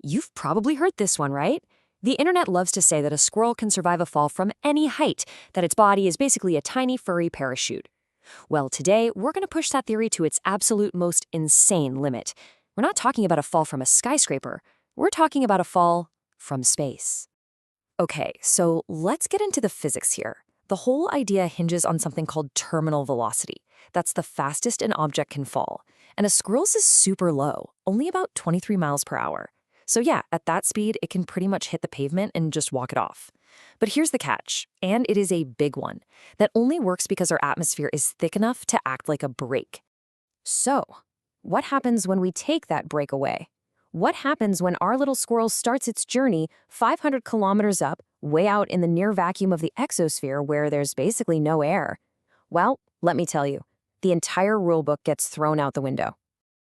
You've probably heard this one, right? The internet loves to say that a squirrel can survive a fall from any height, that its body is basically a tiny furry parachute. Well, today, we're going to push that theory to its absolute most insane limit. We're not talking about a fall from a skyscraper. We're talking about a fall from space. Okay, so let's get into the physics here. The whole idea hinges on something called terminal velocity. That's the fastest an object can fall. And a squirrel's is super low, only about 23 miles per hour. So yeah, at that speed, it can pretty much hit the pavement and just walk it off. But here's the catch, and it is a big one, that only works because our atmosphere is thick enough to act like a brake. So, what happens when we take that brake away? What happens when our little squirrel starts its journey 500 kilometers up, way out in the near vacuum of the exosphere where there's basically no air? Well, let me tell you, the entire rulebook gets thrown out the window.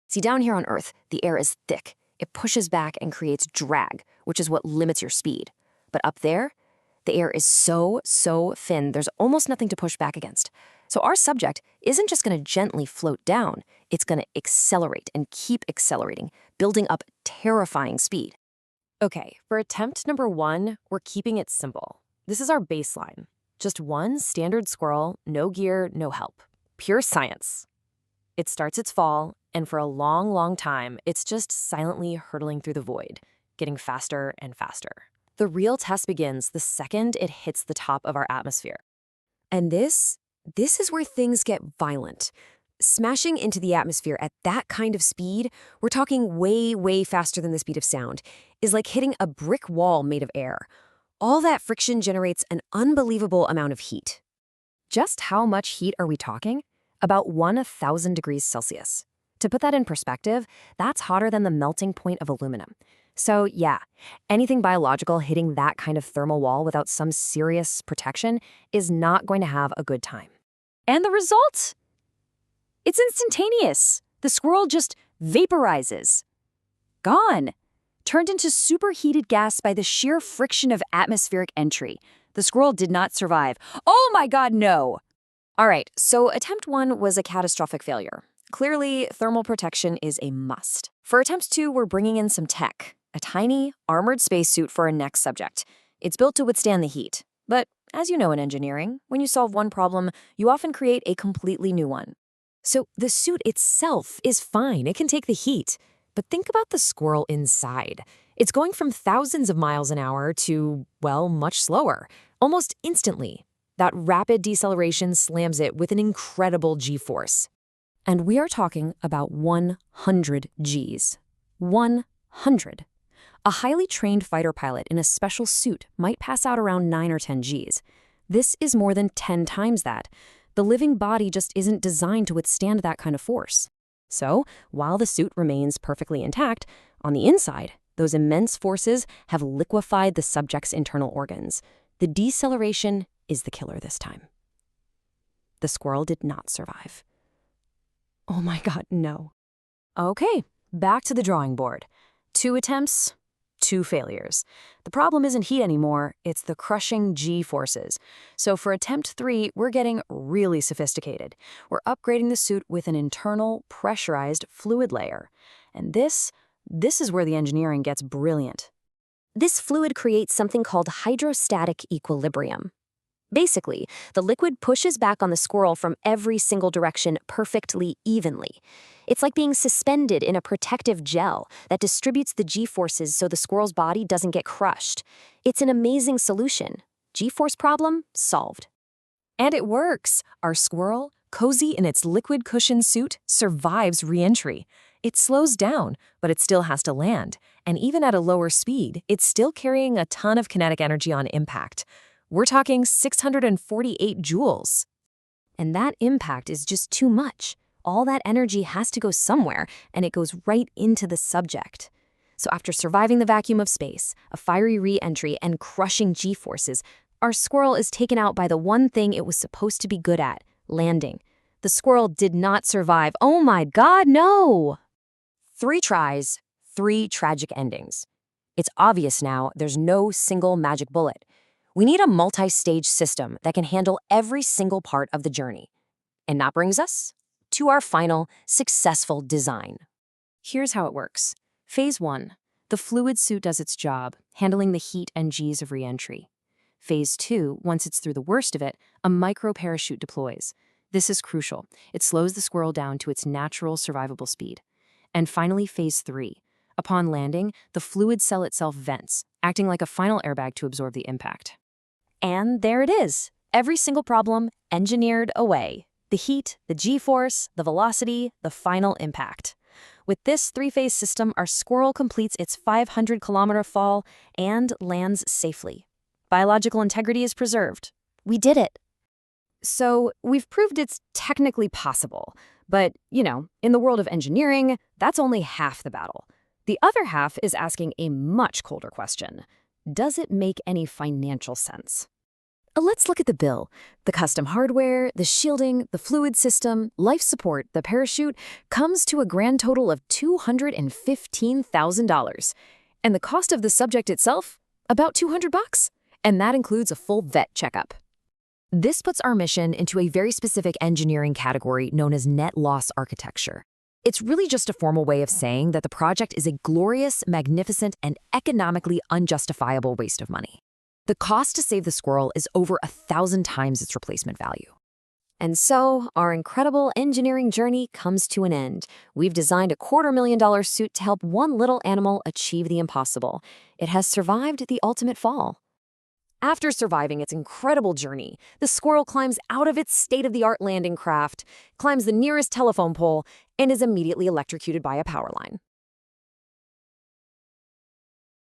See, down here on Earth, the air is thick. It pushes back and creates drag, which is what limits your speed. But up there, the air is so thin, there's almost nothing to push back against. So our subject isn't just going to gently float down, it's going to accelerate and keep accelerating, building up terrifying speed. Okay, for attempt number 1, we're keeping it simple. This is our baseline. Just one standard squirrel, no gear, no help. Pure science. It starts its fall, and for a long time, it's just silently hurtling through the void, getting faster and faster. The real test begins the second it hits the top of our atmosphere. And this is where things get violent. Smashing into the atmosphere at that kind of speed, we're talking way faster than the speed of sound, is like hitting a brick wall made of air. All that friction generates an unbelievable amount of heat. Just how much heat are we talking? About 1,000 degrees Celsius. To put that in perspective, that's hotter than the melting point of aluminum. So yeah, anything biological hitting that kind of thermal wall without some serious protection is not going to have a good time. And the result? It's instantaneous. The squirrel just vaporizes. Gone. Turned into superheated gas by the sheer friction of atmospheric entry. The squirrel did not survive. Oh my God, no! All right, so attempt 1 was a catastrophic failure. Clearly, thermal protection is a must. For attempt 2, we're bringing in some tech, a tiny, armored spacesuit for our next subject. It's built to withstand the heat. But as you know in engineering, when you solve one problem, you often create a completely new one. So the suit itself is fine, it can take the heat. But think about the squirrel inside. It's going from thousands of miles an hour to, well, much slower, almost instantly. That rapid deceleration slams it with an incredible G-force. And we are talking about 100 Gs. 100. A highly trained fighter pilot in a special suit might pass out around 9 or 10 Gs. This is more than 10 times that. The living body just isn't designed to withstand that kind of force. So, while the suit remains perfectly intact, on the inside, those immense forces have liquefied the subject's internal organs. The deceleration is the killer this time. The squirrel did not survive. Oh my God, no. Okay, back to the drawing board. 2 attempts, 2 failures. The problem isn't heat anymore, it's the crushing G-forces. So for attempt 3, we're getting really sophisticated. We're upgrading the suit with an internal, pressurized fluid layer. And this is where the engineering gets brilliant. This fluid creates something called hydrostatic equilibrium. Basically, the liquid pushes back on the squirrel from every single direction perfectly evenly. It's like being suspended in a protective gel that distributes the G-forces so the squirrel's body doesn't get crushed. It's an amazing solution. G-force problem solved. And it works. Our squirrel, cozy in its liquid cushion suit, survives re-entry. It slows down, but it still has to land. And even at a lower speed, it's still carrying a ton of kinetic energy on impact. We're talking 648 joules. And that impact is just too much. All that energy has to go somewhere, and it goes right into the subject. So after surviving the vacuum of space, a fiery re-entry, and crushing G-forces, our squirrel is taken out by the one thing it was supposed to be good at, landing. The squirrel did not survive. Oh my God, no! 3 tries, 3 tragic endings. It's obvious now there's no single magic bullet. We need a multi-stage system that can handle every single part of the journey. And that brings us to our final successful design. Here's how it works. Phase 1. The The fluid suit does its job, handling the heat and G's of re-entry. Phase 2, once it's through the worst of it, a micro-parachute deploys. This is crucial. It slows the squirrel down to its natural survivable speed. And finally, Phase 3. Upon landing, the fluid cell itself vents, acting like a final airbag to absorb the impact. And there it is. Every single problem engineered away. The heat, the G-force, the velocity, the final impact. With this three-phase system, our squirrel completes its 500-kilometer fall and lands safely. Biological integrity is preserved. We did it. So, we've proved it's technically possible. But, in the world of engineering, that's only half the battle. The other half is asking a much colder question. Does it make any financial sense? Let's look at the bill. The custom hardware, the shielding, the fluid system, life support, the parachute comes to a grand total of $215,000. And the cost of the subject itself? About $200. And that includes a full vet checkup. This puts our mission into a very specific engineering category known as net loss architecture. It's really just a formal way of saying that the project is a glorious, magnificent, and economically unjustifiable waste of money. The cost to save the squirrel is over 1,000 times its replacement value. And so, our incredible engineering journey comes to an end. We've designed a $250,000 suit to help one little animal achieve the impossible. It has survived the ultimate fall. After surviving its incredible journey, the squirrel climbs out of its state-of-the-art landing craft, climbs the nearest telephone pole, and is immediately electrocuted by a power line.